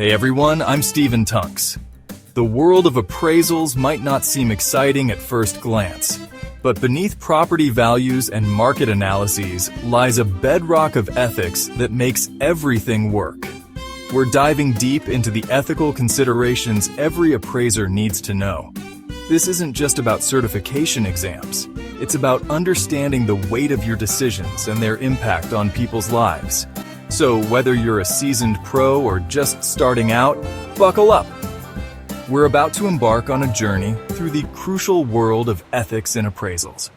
Hey everyone, I'm Steven Tunks. The world of appraisals might not seem exciting at first glance, but beneath property values and market analyses lies a bedrock of ethics that makes everything work. We're diving deep into the ethical considerations every appraiser needs to know. This isn't just about certification exams. It's about understanding the weight of your decisions and their impact on people's lives. So whether you're a seasoned pro or just starting out, buckle up. We're about to embark on a journey through the crucial world of ethics in appraisals.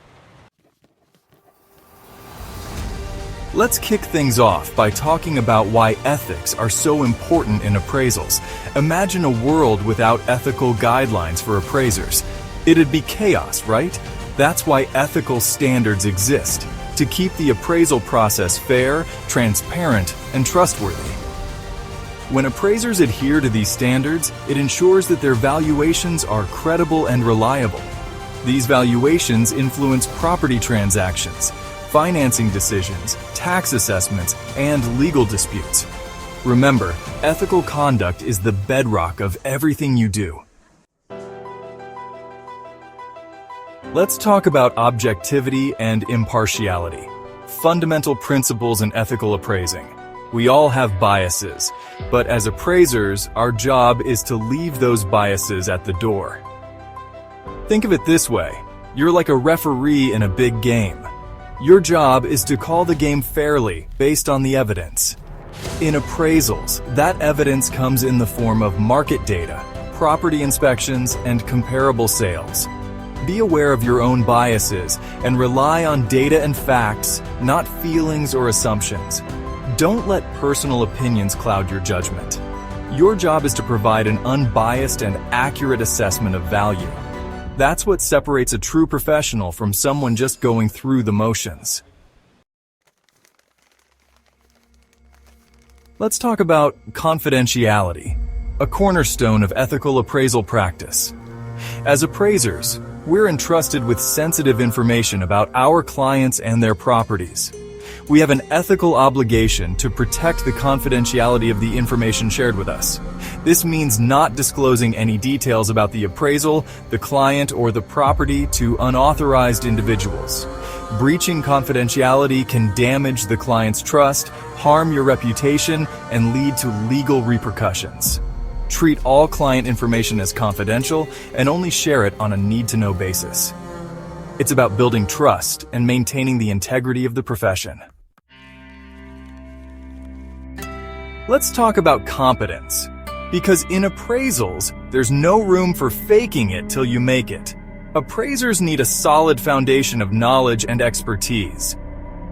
Let's kick things off by talking about why ethics are so important in appraisals. Imagine a world without ethical guidelines for appraisers. It'd be chaos, right? That's why ethical standards exist, to keep the appraisal process fair, transparent, and trustworthy. When appraisers adhere to these standards, it ensures that their valuations are credible and reliable. These valuations influence property transactions, financing decisions, tax assessments, and legal disputes. Remember, ethical conduct is the bedrock of everything you do. Let's talk about objectivity and impartiality, fundamental principles in ethical appraising. We all have biases, but as appraisers, our job is to leave those biases at the door. Think of it this way: you're like a referee in a big game. Your job is to call the game fairly based on the evidence. In appraisals, that evidence comes in the form of market data, property inspections, and comparable sales. Be aware of your own biases and rely on data and facts, not feelings or assumptions. Don't let personal opinions cloud your judgment. Your job is to provide an unbiased and accurate assessment of value. That's what separates a true professional from someone just going through the motions. Let's talk about confidentiality, a cornerstone of ethical appraisal practice. As appraisers, we're entrusted with sensitive information about our clients and their properties. We have an ethical obligation to protect the confidentiality of the information shared with us. This means not disclosing any details about the appraisal, the client, or the property to unauthorized individuals. Breaching confidentiality can damage the client's trust, harm your reputation, and lead to legal repercussions. Treat all client information as confidential and only share it on a need-to-know basis. It's about building trust and maintaining the integrity of the profession. Let's talk about competence, because in appraisals, there's no room for faking it till you make it. Appraisers need a solid foundation of knowledge and expertise.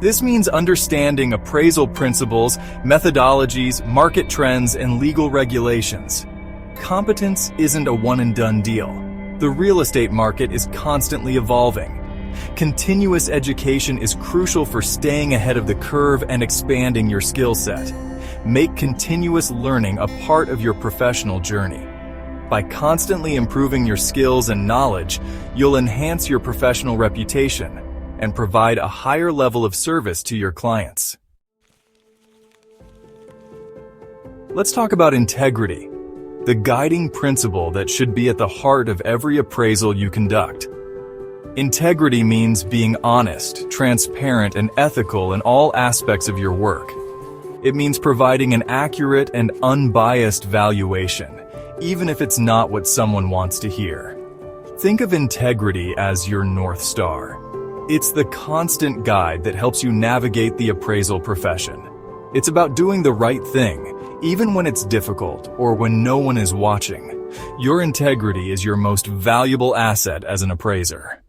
This means understanding appraisal principles, methodologies, market trends, and legal regulations. Competence isn't a one-and-done deal. The real estate market is constantly evolving. Continuous education is crucial for staying ahead of the curve and expanding your skill set. Make continuous learning a part of your professional journey. By constantly improving your skills and knowledge, you'll enhance your professional reputation and provide a higher level of service to your clients. Let's talk about integrity, the guiding principle that should be at the heart of every appraisal you conduct. Integrity means being honest, transparent, and ethical in all aspects of your work. It means providing an accurate and unbiased valuation, even if it's not what someone wants to hear. Think of integrity as your North Star. It's the constant guide that helps you navigate the appraisal profession. It's about doing the right thing, even when it's difficult or when no one is watching. Your integrity is your most valuable asset as an appraiser.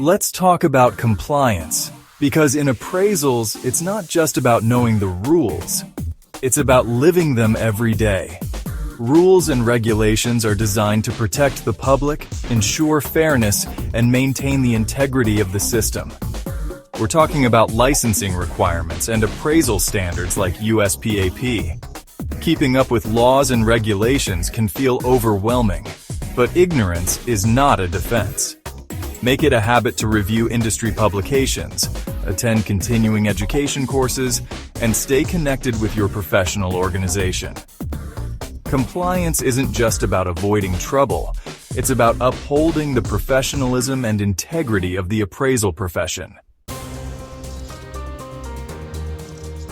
Let's talk about compliance, because in appraisals, it's not just about knowing the rules. It's about living them every day. Rules and regulations are designed to protect the public, ensure fairness, and maintain the integrity of the system. We're talking about licensing requirements and appraisal standards like USPAP. Keeping up with laws and regulations can feel overwhelming, but ignorance is not a defense. Make it a habit to review industry publications, attend continuing education courses, and stay connected with your professional organization. Compliance isn't just about avoiding trouble, it's about upholding the professionalism and integrity of the appraisal profession.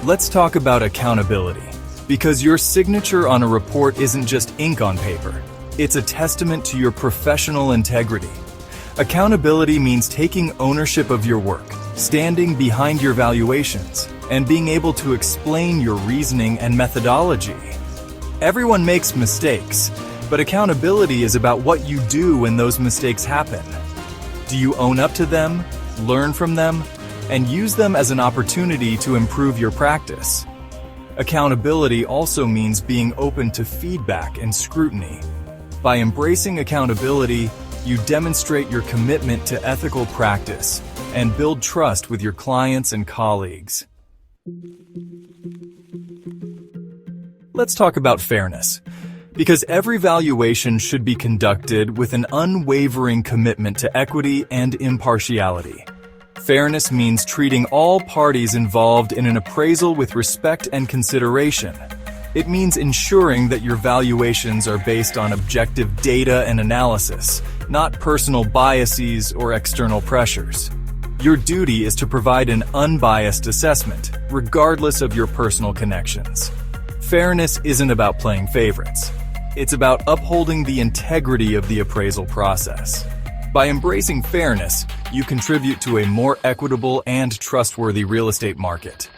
Let's talk about accountability, because your signature on a report isn't just ink on paper, it's a testament to your professional integrity. Accountability means taking ownership of your work, standing behind your valuations, and being able to explain your reasoning and methodology. Everyone makes mistakes, but accountability is about what you do when those mistakes happen. Do you own up to them, learn from them, and use them as an opportunity to improve your practice? Accountability also means being open to feedback and scrutiny. By embracing accountability, you demonstrate your commitment to ethical practice and build trust with your clients and colleagues. Let's talk about fairness, because every valuation should be conducted with an unwavering commitment to equity and impartiality. Fairness means treating all parties involved in an appraisal with respect and consideration. It means ensuring that your valuations are based on objective data and analysis, not personal biases or external pressures. Your duty is to provide an unbiased assessment, regardless of your personal connections. Fairness isn't about playing favorites. It's about upholding the integrity of the appraisal process. By embracing fairness, you contribute to a more equitable and trustworthy real estate market.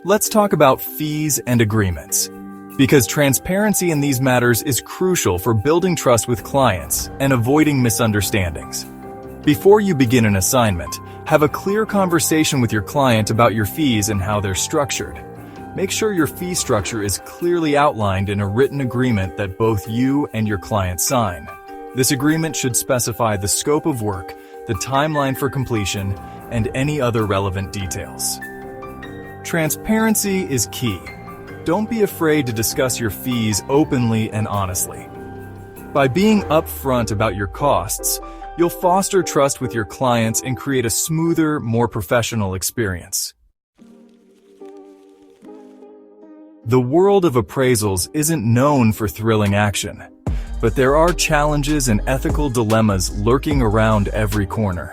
Let's talk about fees and agreements, because transparency in these matters is crucial for building trust with clients and avoiding misunderstandings. Before you begin an assignment, have a clear conversation with your client about your fees and how they're structured. Make sure your fee structure is clearly outlined in a written agreement that both you and your client sign. This agreement should specify the scope of work, the timeline for completion, and any other relevant details. Transparency is key. Don't be afraid to discuss your fees openly and honestly. By being upfront about your costs, you'll foster trust with your clients and create a smoother, more professional experience. The world of appraisals isn't known for thrilling action, but there are challenges and ethical dilemmas lurking around every corner.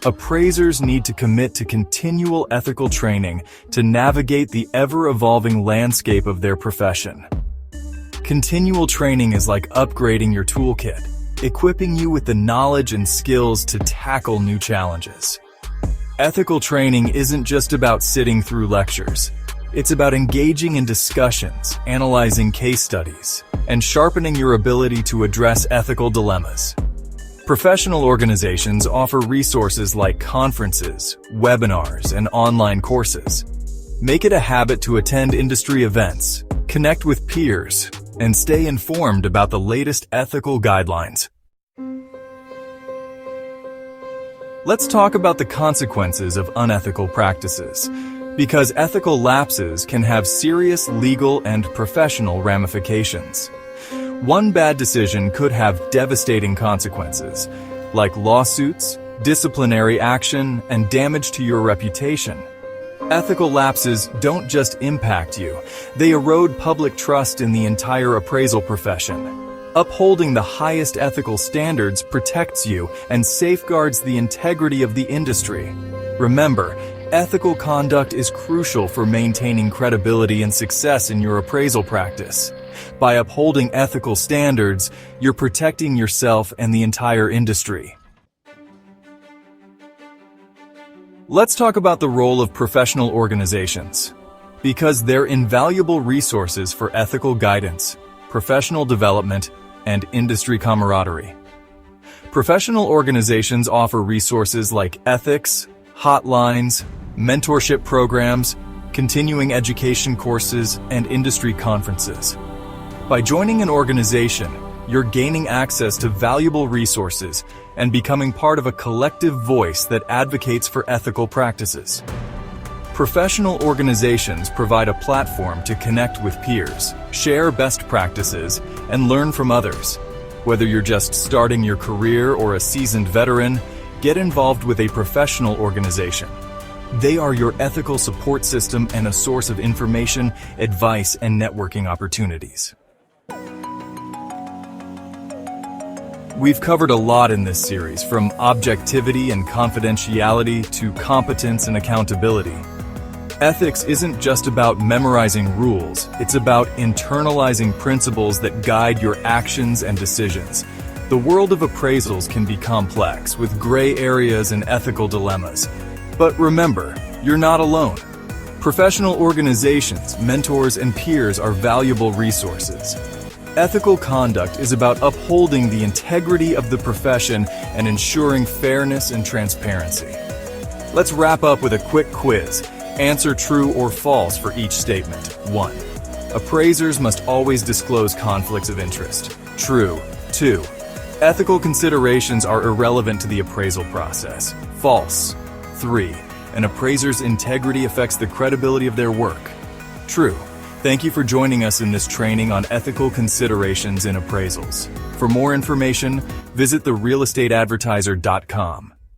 Appraisers need to commit to continual ethical training to navigate the ever-evolving landscape of their profession. Continual training is like upgrading your toolkit, equipping you with the knowledge and skills to tackle new challenges. Ethical training isn't just about sitting through lectures. It's about engaging in discussions, analyzing case studies, and sharpening your ability to address ethical dilemmas. Professional organizations offer resources like conferences, webinars, and online courses. Make it a habit to attend industry events, connect with peers, and stay informed about the latest ethical guidelines. Let's talk about the consequences of unethical practices, because ethical lapses can have serious legal and professional ramifications. One bad decision could have devastating consequences, like lawsuits, disciplinary action, and damage to your reputation. Ethical lapses don't just impact you, they erode public trust in the entire appraisal profession. Upholding the highest ethical standards protects you and safeguards the integrity of the industry. Remember, ethical conduct is crucial for maintaining credibility and success in your appraisal practice. By upholding ethical standards, you're protecting yourself and the entire industry. Let's talk about the role of professional organizations, because they're invaluable resources for ethical guidance, professional development, and industry camaraderie. Professional organizations offer resources like ethics, hotlines, mentorship programs, continuing education courses, and industry conferences. By joining an organization, you're gaining access to valuable resources and becoming part of a collective voice that advocates for ethical practices. Professional organizations provide a platform to connect with peers, share best practices, and learn from others. Whether you're just starting your career or a seasoned veteran, Get involved with a professional organization. They are your ethical support system and a source of information, advice, and networking opportunities. We've covered a lot in this series, from objectivity and confidentiality to competence and accountability. Ethics isn't just about memorizing rules, it's about internalizing principles that guide your actions and decisions. The world of appraisals can be complex, with gray areas and ethical dilemmas. But remember, you're not alone. Professional organizations, mentors, and peers are valuable resources. Ethical conduct is about upholding the integrity of the profession and ensuring fairness and transparency. Let's wrap up with a quick quiz. Answer true or false for each statement. 1. Appraisers must always disclose conflicts of interest. True. 2. Ethical considerations are irrelevant to the appraisal process. False. 3. An appraiser's integrity affects the credibility of their work. True. Thank you for joining us in this training on ethical considerations in appraisals. For more information, visit therealestateadvertiser.com.